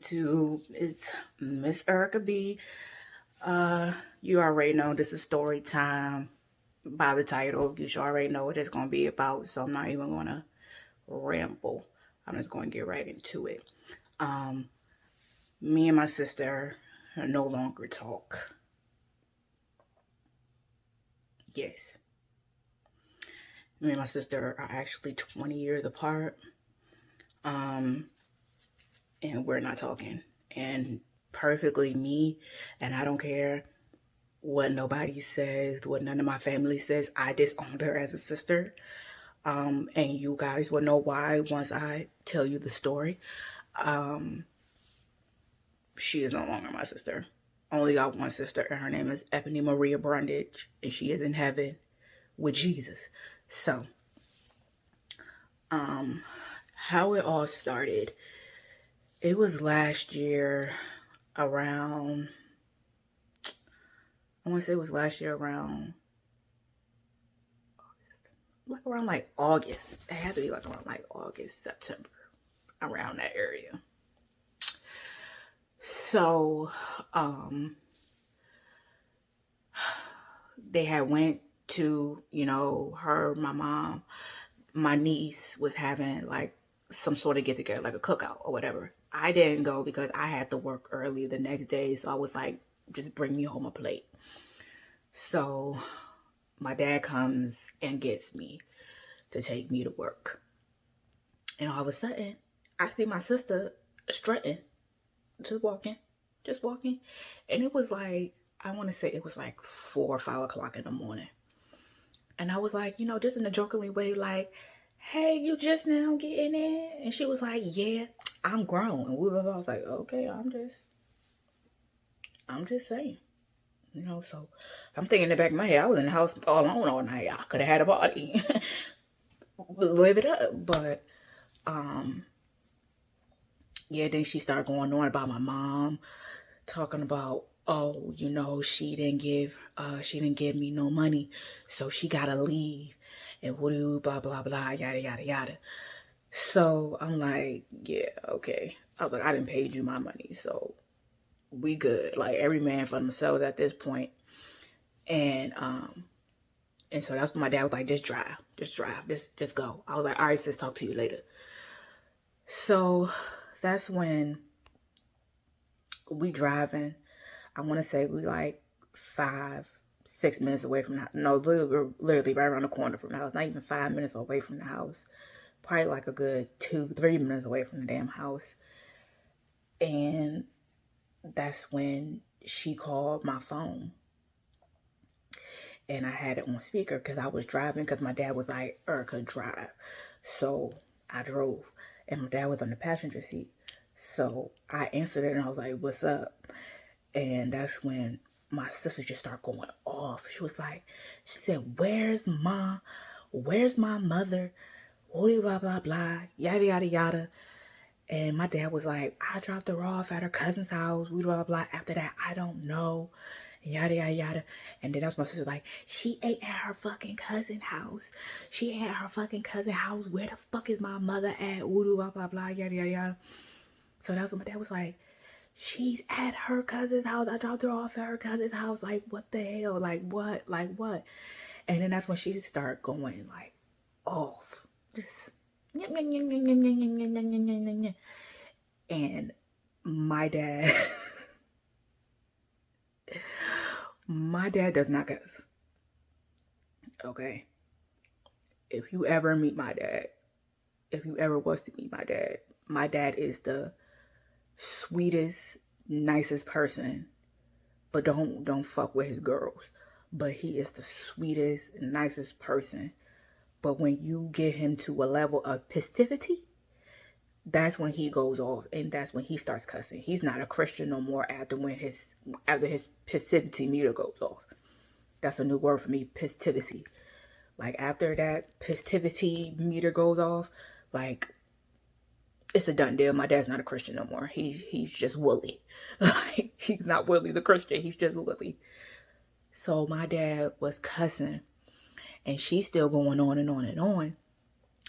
YouTube. It's Miss Erica B. You already know this is story time. By the title, you should already know what it's going to be about, so I'm not even going to ramble. I'm just going to get right into it. Me and my sister no longer talk. Yes. Me and my sister are actually 20 years apart. And we're not talking. And perfectly me, and I don't care what nobody says, what none of my family says. I disowned her as a sister. And you guys will know why once I tell you the story. She is no longer my sister. Only got one sister, and her name is Ebony Maria Brundage, and she is in heaven with Jesus. So, how it all started, it was last year around, I want to say it was last year around like August. It had to be like around like August, September, around that area. So, they had went to, my mom, my niece was having like some sort of get together, like a cookout or whatever. I didn't go because I had to work early the next day. So I was like, just bring me home a plate. So my dad comes and gets me to take me to work. And all of a sudden, I see my sister strutting, just walking. And it was like, I want to say it was like 4 or 5 o'clock in the morning. And I was like, just in a jokingly way, like, hey, you just now getting in? And she was like, yeah, I'm grown. And I was like, okay, I'm just saying. So I'm thinking in the back of my head, I was in the house all alone all night. I could have had a party. Live it up. But, yeah, then she started going on about my mom, talking about, oh, she didn't give me no money, so she gotta leave, and blah, blah, blah, yada, yada, yada. So I'm like, yeah, okay. I was like, I didn't pay you my money, so we good. Like, every man for themselves at this point. And so that's when my dad was like, just drive, just go. I was like, all right, sis, talk to you later. So that's when we driving. I want to say we like 5, 6 minutes away from the house. No, literally right around the corner from the house. Not even 5 minutes away from the house. Probably like a good 2, 3 minutes away from the damn house. And that's when she called my phone. And I had it on speaker because I was driving, because my dad was like, Erica, drive. So I drove, and my dad was on the passenger seat. So I answered it, and I was like, what's up? And that's when my sister just started going off. She said, where's my mother? Blah, blah, blah, yada, yada, yada. And my dad was like, I dropped her off at her cousin's house, blah, blah, blah. After that, I don't know, yada, yada, yada. And then that's my sister like, she ate at her fucking cousin's house. Where the fuck is my mother at? Blah, blah, blah, yada, yada, yada. So that's what my dad was like, she's at her cousin's house. I dropped her off at her cousin's house. Like, what the hell? Like, what? And then that's when she started going, like, off. Just, and my dad, does not cuss. Okay? If you ever meet my dad, if you ever was to meet my dad is the sweetest, nicest person, but don't fuck with his girls. But he is the sweetest, nicest person. But when you get him to a level of festivity, that's when he goes off, and that's when he starts cussing. He's not a Christian no more after his festivity meter goes off. That's a new word for me, festivity. Like, after that festivity meter goes off, like, it's a done deal. My dad's not a Christian no more. He's just Willie. Like, he's not Willie the Christian. He's just Willie. So my dad was cussing, and she's still going on and on and on.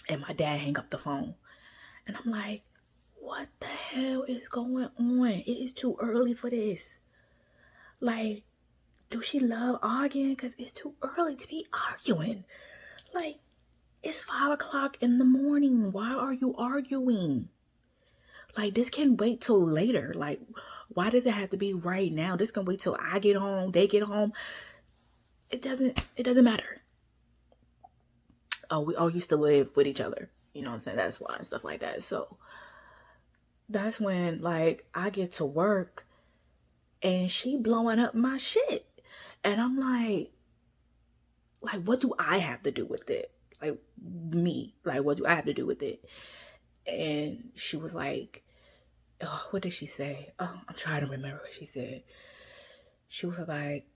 And my dad hang up the phone. And I'm like, what the hell is going on? It is too early for this. Like, do she love arguing? Because it's too early to be arguing. Like, it's 5 o'clock in the morning. Why are you arguing? Like, this can wait till later. Like, why does it have to be right now? This can wait till I get home, they get home. It doesn't matter. Oh, we all used to live with each other. You know what I'm saying? That's why and stuff like that. So that's when, like, I get to work and she blowing up my shit. And I'm like, what do I have to do with it? Like, me. Like, what do I have to do with it? And she was like, oh, what did she say? Oh, I'm trying to remember what she said. She was like,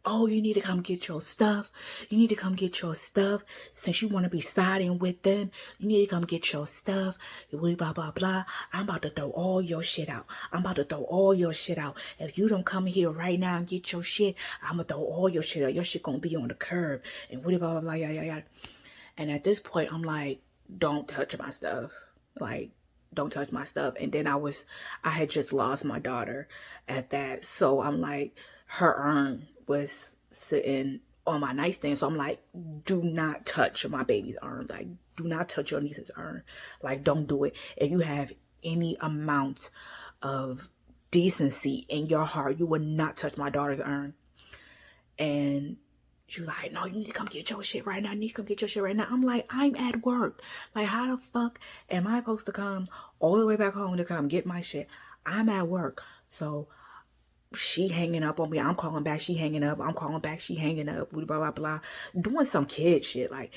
oh, you need to come get your stuff. You need to come get your stuff. Since you want to be siding with them, you need to come get your stuff. Blah, blah, blah. I'm about to throw all your shit out. If you don't come here right now and get your shit, I'm going to throw all your shit out. Your shit going to be on the curb. And blah, blah, blah, yeah. And at this point, I'm like, don't touch my stuff. Like, don't touch my stuff. And then I had just lost my daughter at that. So I'm like, her urn was sitting on my nightstand. So I'm like, do not touch my baby's urn. Like, do not touch your niece's urn. Like, don't do it. If you have any amount of decency in your heart, you would not touch my daughter's urn. And she was like, no, you need to come get your shit right now. I'm like, I'm at work. Like, how the fuck am I supposed to come all the way back home to come get my shit? I'm at work. So she hanging up on me. I'm calling back. She hanging up. I'm calling back. She hanging up. Blah, blah, blah. Doing some kid shit. Like,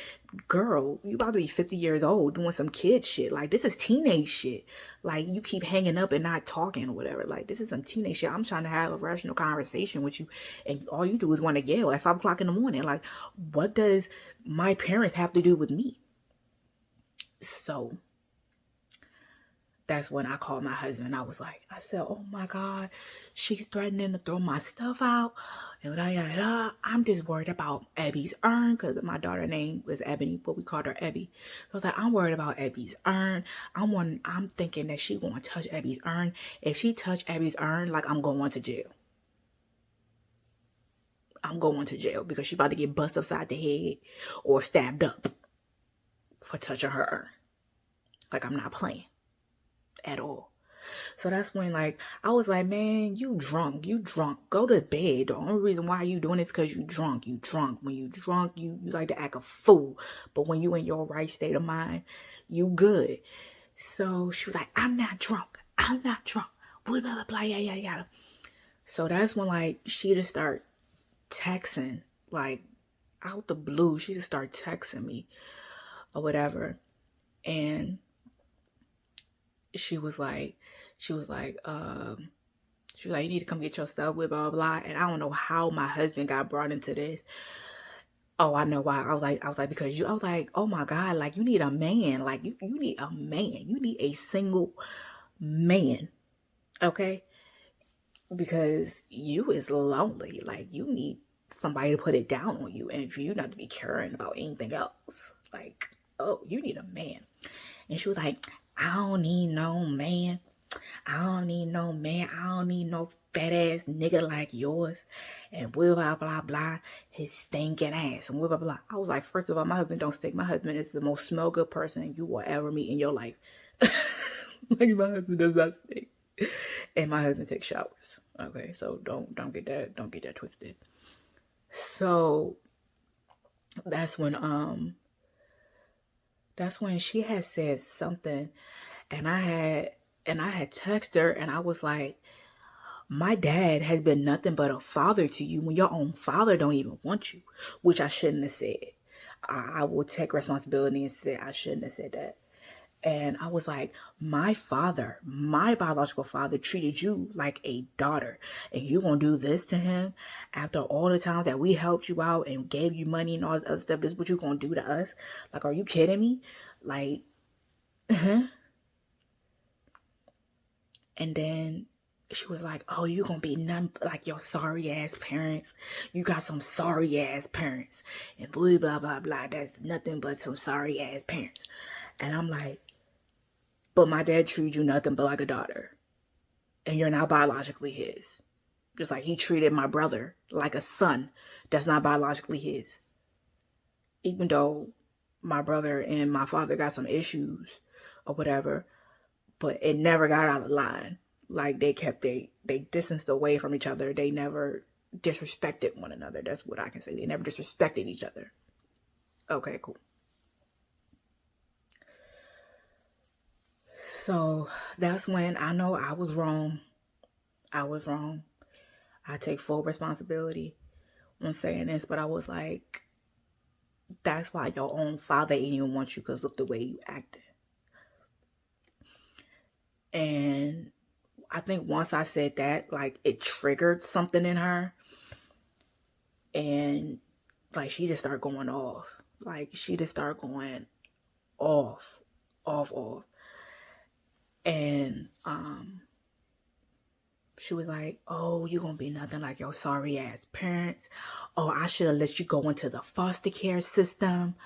girl, you about to be 50 years old doing some kid shit. Like, this is teenage shit. Like, you keep hanging up and not talking or whatever. Like, this is some teenage shit. I'm trying to have a rational conversation with you, and all you do is want to yell at 5 o'clock in the morning. Like, what does my parents have to do with me? So that's when I called my husband. I said, oh my God, she's threatening to throw my stuff out. And I'm just worried about Abby's urn, because my daughter's name was Ebony, but we called her Abby. So I was like, I'm worried about Abby's urn. I'm thinking that she going to touch Abby's urn. If she touch Abby's urn, like, I'm going to jail. I'm going to jail because she about to get busted upside the head or stabbed up for touching her urn. Like, I'm not playing at all. So that's when, like, I was like, man, you drunk. Go to bed. The only reason why you doing it is because you drunk. When you drunk, you like to act a fool. But when you in your right state of mind, you good. So she was like, I'm not drunk. Blah, blah, blah, yada. So that's when, like, she just start texting, like, out the blue. She just start texting me or whatever. And she was like, you need to come get your stuff with blah, blah, blah. And I don't know how my husband got brought into this. Oh, I know why. I was like, because I was like, oh my God, like, you need a man. Like, you need a man. You need a single man. Okay? Because you is lonely. Like, you need somebody to put it down on you. And for you not to be caring about anything else. Like, oh, you need a man. And she was like, I don't need no man. I don't need no fat ass nigga like yours. And blah, blah, blah, blah. His stinking ass. And blah, blah, blah. I was like, first of all, my husband don't stink. My husband is the most smell good person you will ever meet in your life. Like, my husband does not stink. And my husband takes showers. Okay, so don't get that twisted. So that's when she had said something, and I had texted her, and I was like, my dad has been nothing but a father to you when your own father don't even want you, which I shouldn't have said. I will take responsibility and say I shouldn't have said that. And I was like, my biological father treated you like a daughter, and you gonna do this to him after all the time that we helped you out and gave you money and all the other stuff? This is what you gonna do to us? Like, are you kidding me? Like, and then she was like, oh, you gonna be none like your sorry ass parents. You got some sorry ass parents. And blah, blah, blah, blah. That's nothing but some sorry ass parents. And I'm like, but my dad treated you nothing but like a daughter. And you're not biologically his. Just like he treated my brother like a son that's not biologically his. Even though my brother and my father got some issues or whatever, but it never got out of line. Like they distanced away from each other. They never disrespected one another. That's what I can say. They never disrespected each other. Okay, cool. So that's when I know I was wrong. I take full responsibility on saying this, but I was like, that's why your own father ain't even want you, because look the way you acted. And I think once I said that, like, it triggered something in her. And, like, she just started going off. Like, she just started going off. And, she was like, oh, you gonna be nothing like your sorry ass parents. Oh, I should have let you go into the foster care system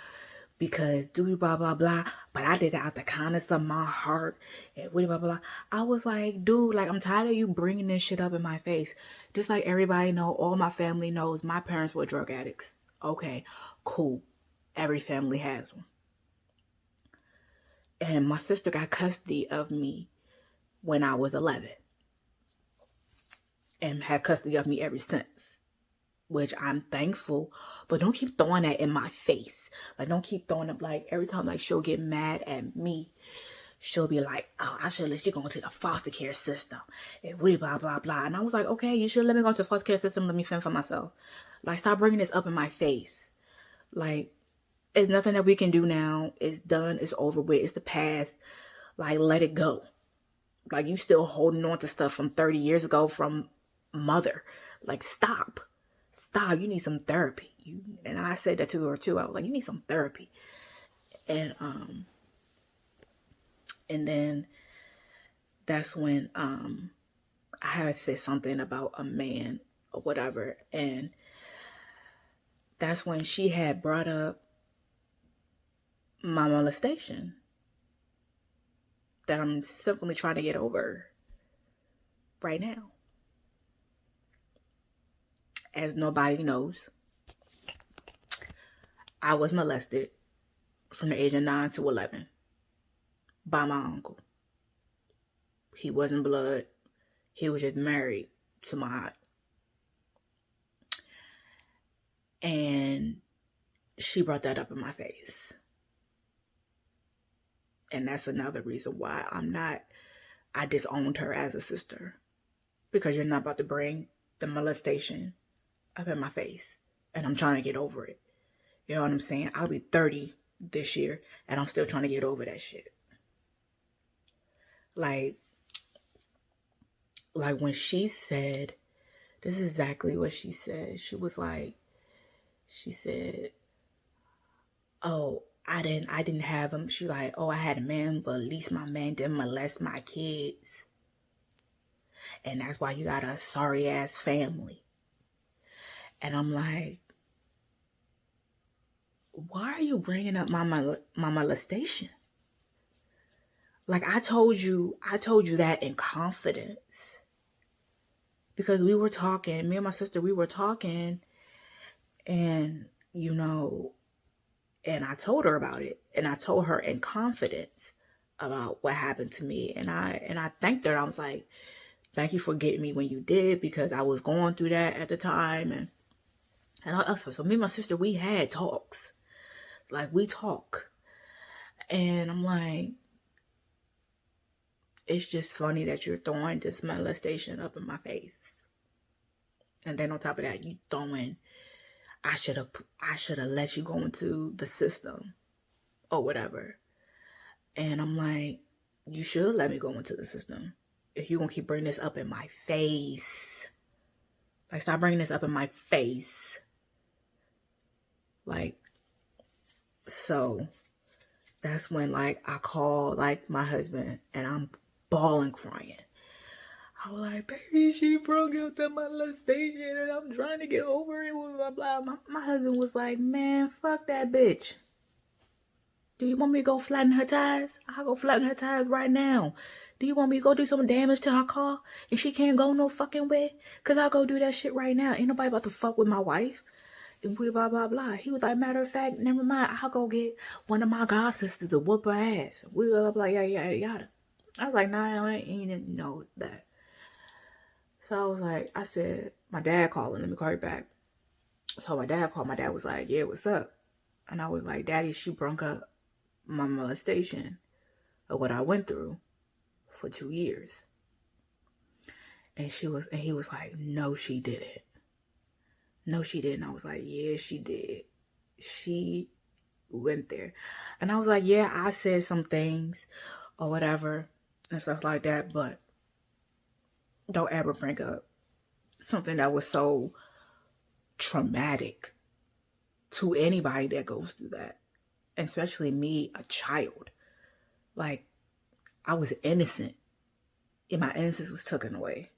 because do blah, blah, blah. But I did it out the kindness of my heart and blah, blah, blah. I was like, dude, like, I'm tired of you bringing this shit up in my face. Just like everybody know, all my family knows my parents were drug addicts. Okay, cool. Every family has one. And my sister got custody of me when I was 11. And had custody of me ever since, which I'm thankful. But don't keep throwing that in my face. Like, don't keep throwing up, like, every time, like, she'll get mad at me, she'll be like, oh, I should let you go into the foster care system and blah, blah, blah. And I was like, okay, you should let me go into the foster care system. Let me fend for myself. Like, stop bringing this up in my face. Like, it's nothing that we can do now. It's done. It's over with. It's the past. Like, let it go. Like, you still holding on to stuff from 30 years ago from mother. Like, stop. You need some therapy. And I said that to her too. I was like, you need some therapy. And then that's when I had said something about a man or whatever, and that's when she had brought up my molestation that I'm simply trying to get over right now. As nobody knows, I was molested from the age of 9 to 11 by my uncle. He wasn't blood. He was just married to my aunt. And she brought that up in my face. And that's another reason why I disowned her as a sister. Because you're not about to bring the molestation up in my face. And I'm trying to get over it. You know what I'm saying? I'll be 30 this year and I'm still trying to get over that shit. Like when she said, this is exactly what she said. She said, oh, I didn't have him. She like, oh, I had a man, but at least my man didn't molest my kids. And that's why you got a sorry ass family. And I'm like, why are you bringing up my molestation? Like, I told you that in confidence. Because we were talking, me and my sister, we were talking, and, you know, and I told her about it. And I told her in confidence about what happened to me. And I thanked her. I was like, thank you for getting me when you did, because I was going through that at the time. So me and my sister, we had talks. Like, we talk. And I'm like, it's just funny that you're throwing this molestation up in my face. And then on top of that, you throwing, I should have let you go into the system or whatever. And I'm like, you should let me go into the system if you're going to keep bringing this up in my face. Like, stop bringing this up in my face. Like, so that's when, like, I call, like, my husband and I'm bawling, crying. I was like, baby, she broke out the molestation and I'm trying to get over it. Blah, blah, blah. My husband was like, man, fuck that bitch. Do you want me to go flatten her tires? I'll go flatten her tires right now. Do you want me to go do some damage to her car and she can't go no fucking way? Because I'll go do that shit right now. Ain't nobody about to fuck with my wife. And blah, blah, blah. He was like, matter of fact, never mind. I'll go get one of my god sisters to whoop her ass. Blah, blah, blah, yada, yada, yada. I was like, nah, I ain't know that. So I was like, I said, my dad calling. Let me call you back. So my dad called. My dad was like, yeah, what's up? And I was like, Daddy, she brung up my molestation of what I went through for 2 years. And he was like, no, she didn't. No, she didn't. I was like, yeah, she did. She went there. And I was like, yeah, I said some things or whatever and stuff like that, but don't ever bring up something that was so traumatic to anybody that goes through that, especially me, a child. Like, I was innocent and my innocence was taken away.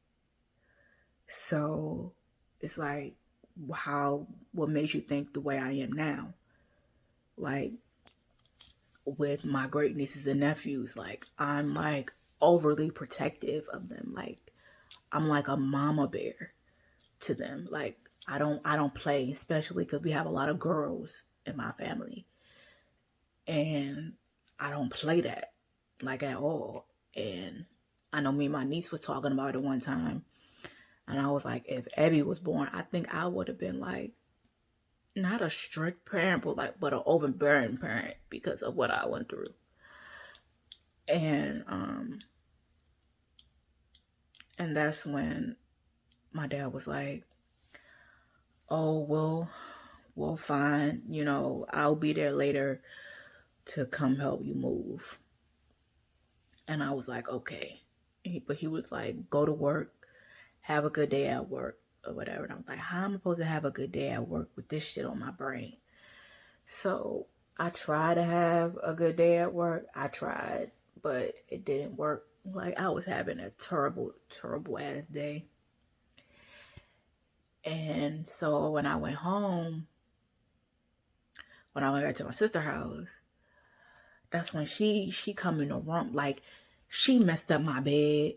So it's like, what made you think the way I am now? Like, with my great nieces and nephews, like, I'm like overly protective of them. Like, I'm like a mama bear to them. Like, I don't play, especially because we have a lot of girls in my family. And I don't play that, like, at all. And I know me and my niece was talking about it one time. And I was like, if Abby was born, I think I would have been like, not a strict parent, but an overbearing parent because of what I went through. And that's when my dad was like, oh, we'll find, I'll be there later to come help you move. And I was like, okay. But he was like, go to work, have a good day at work or whatever. And I was like, how am I supposed to have a good day at work with this shit on my brain? So I tried to have a good day at work. I tried, but it didn't work. Like, I was having a terrible, terrible ass day. And so when I went home, when I went back to my sister's house, that's when she come in the room. Like, she messed up my bed.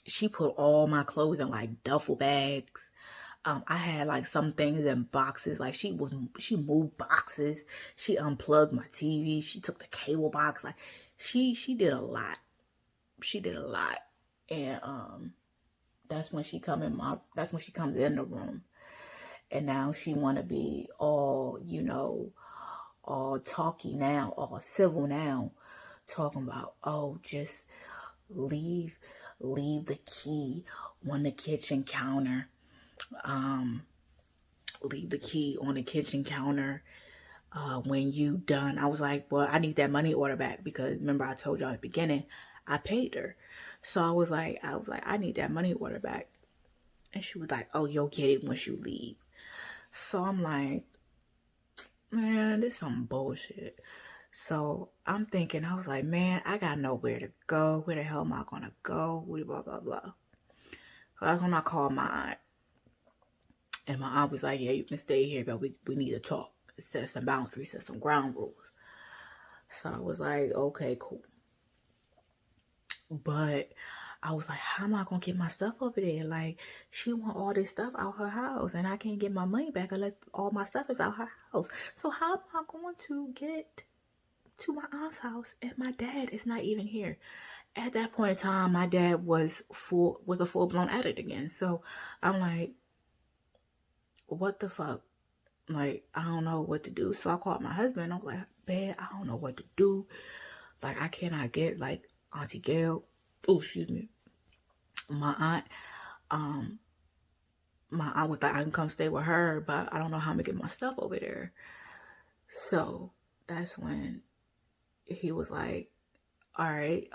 She put all my clothes in like duffel bags. I had like some things in boxes. Like, she moved boxes. She unplugged my TV. She took the cable box. Like, she did a lot. She did a lot. And that's when she comes in the room. And now she wanna be all, all talky now, all civil now, talking about, oh, just leave the key on the kitchen counter. Leave the key on the kitchen counter when you done. I was like, well, I need that money order back because remember I told y'all at the beginning, I paid her. So I was like, I need that money order back. And she was like, oh, you'll get it once you leave. So I'm like, man, this is some bullshit. So I'm thinking, I was like, man, I got nowhere to go. Where the hell am I going to go? Blah, blah, blah. So that's when I called my aunt. And my aunt was like, yeah, you can stay here, but we need to talk. Set some boundaries, set some ground rules. So I was like, okay, cool. But I was like, how am I going to get my stuff over there? Like, she want all this stuff out her house, and I can't get my money back unless all my stuff is out her house. So how am I going to get to my aunt's house and my dad is not even here? At that point in time, my dad was a full-blown addict again. So I'm like, what the fuck? Like, I don't know what to do. So I called my husband. I was like, babe, I don't know what to do. Like, I cannot get, like, Auntie Gail. Oh, excuse me. My aunt was like, I can come stay with her, but I don't know how I'm going to get my stuff over there. So that's when he was like, all right,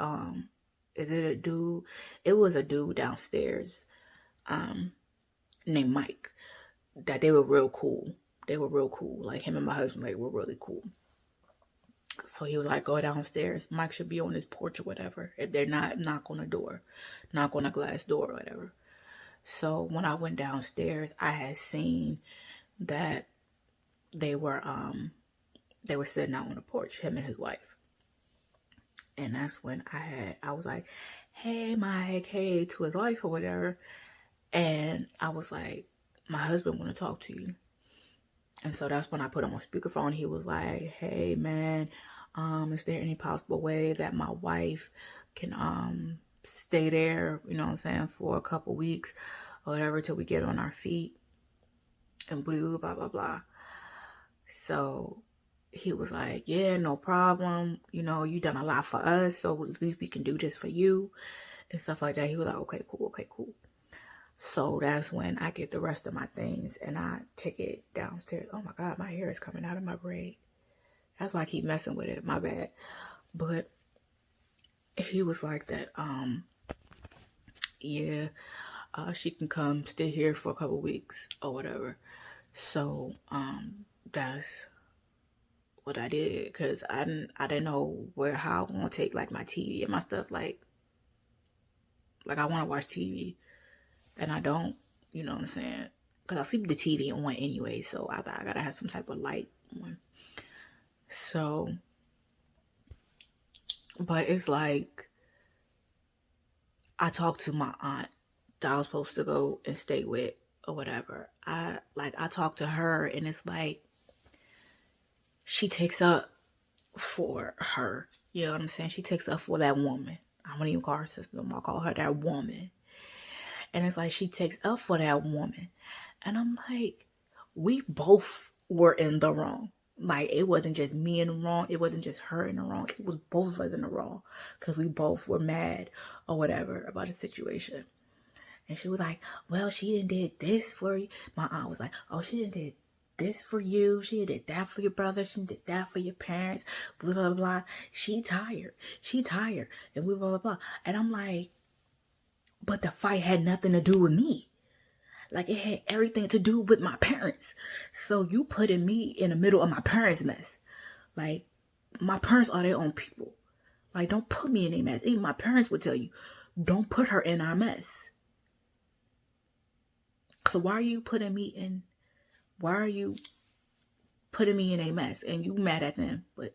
is it a dude? It was a dude downstairs, named Mike, that they were real cool. They were real cool. Like, him and my husband, they were really cool. So he was like, go downstairs. Mike should be on his porch or whatever. If they're not, knock on a door. Knock on a glass door or whatever. So when I went downstairs, I had seen that they were they were sitting out on the porch, him and his wife. And that's when I was like, hey, Mike, hey, to his wife or whatever. And I was like, my husband want to talk to you. And so that's when I put him on speakerphone. He was like, hey, man, is there any possible way that my wife can stay there, you know what I'm saying, for a couple weeks or whatever till we get on our feet and blah, blah, blah, blah. So he was like, yeah, no problem. You know, you done a lot for us, so at least we can do this for you and stuff like that. He was like, okay, cool. So that's when I get the rest of my things and I take it downstairs. Oh my God, my hair is coming out of my braid. That's why I keep messing with it. My bad. But he was like that, yeah, she can come stay here for a couple weeks or whatever. So, that's what I did, because I didn't know how I'm gonna take like my TV and my stuff. Like I want to watch TV and I don't, you know what I'm saying? Because I'll sleep with the TV on anyway, so I thought I gotta have some type of light on. So, but it's like, I talked to my aunt that I was supposed to go and stay with or whatever. I talked to her, and it's like, she takes up for her. You know what I'm saying? She takes up for that woman. I won't even call her sister. I'll call her that woman. And it's like, she takes up for that woman. And I'm like, we both were in the wrong. Like, it wasn't just me in the wrong. It wasn't just her in the wrong. It was both of us in the wrong. Because we both were mad or whatever about the situation. And she was like, well, she done did this for you. My aunt was like, oh, she done did this for you. She did that for your brother. She did that for your parents. Blah, blah, blah. She tired. And blah, blah, blah. And I'm like, but the fight had nothing to do with me. Like, it had everything to do with my parents. So you putting me in the middle of my parents' mess. Like, my parents are their own people. Like, don't put me in a mess. Even my parents would tell you, don't put her in our mess. So why are you putting me in a mess? And you mad at them? But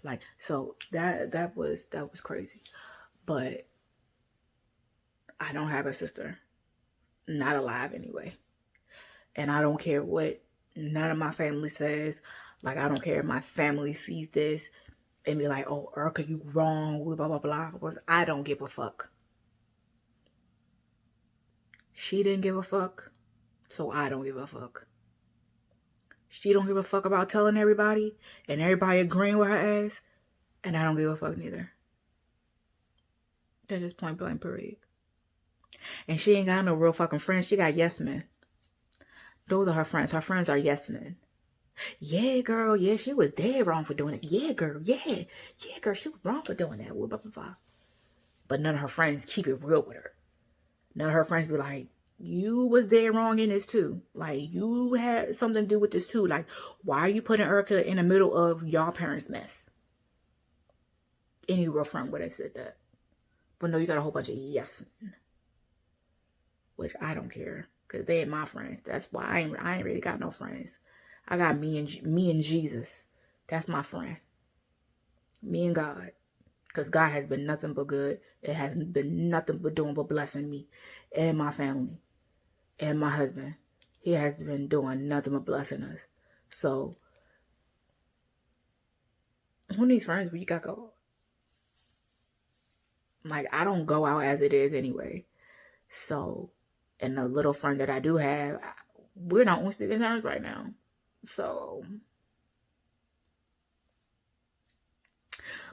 like, so that was crazy. But I don't have a sister. Not alive anyway. And I don't care what none of my family says. Like, I don't care if my family sees this and be like, oh, Ericka, you wrong, blah, blah, blah. I don't give a fuck. She didn't give a fuck, so I don't give a fuck. She don't give a fuck about telling everybody and everybody agreeing with her ass, and I don't give a fuck neither. That's just point blank period. And she ain't got no real fucking friends. She got yes men. Those are her friends. Her friends are yes men. Yeah, girl. Yeah, she was dead wrong for doing it. Yeah, girl. Yeah, girl. She was wrong for doing that. Blah, blah, blah. But none of her friends keep it real with her. None of her friends be like, you was dead wrong in this too. Like, you had something to do with this too. Like, why are you putting Ericka in the middle of y'all parents' mess? Any real friend would have said that. But no, you got a whole bunch of yes men. Which I don't care, because they ain't my friends. That's why I ain't really got no friends. I got me and Jesus. That's my friend. Me and God. Because God has been nothing but good. It has been nothing but doing but blessing me and my family and my husband. He has been doing nothing but blessing us. So, who needs friends when you got go? Like, I don't go out as it is anyway. So, and the little friend that I do have, we're not on speaking terms right now. So,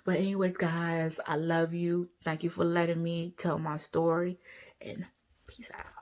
but anyways, guys, I love you. Thank you for letting me tell my story, and peace out.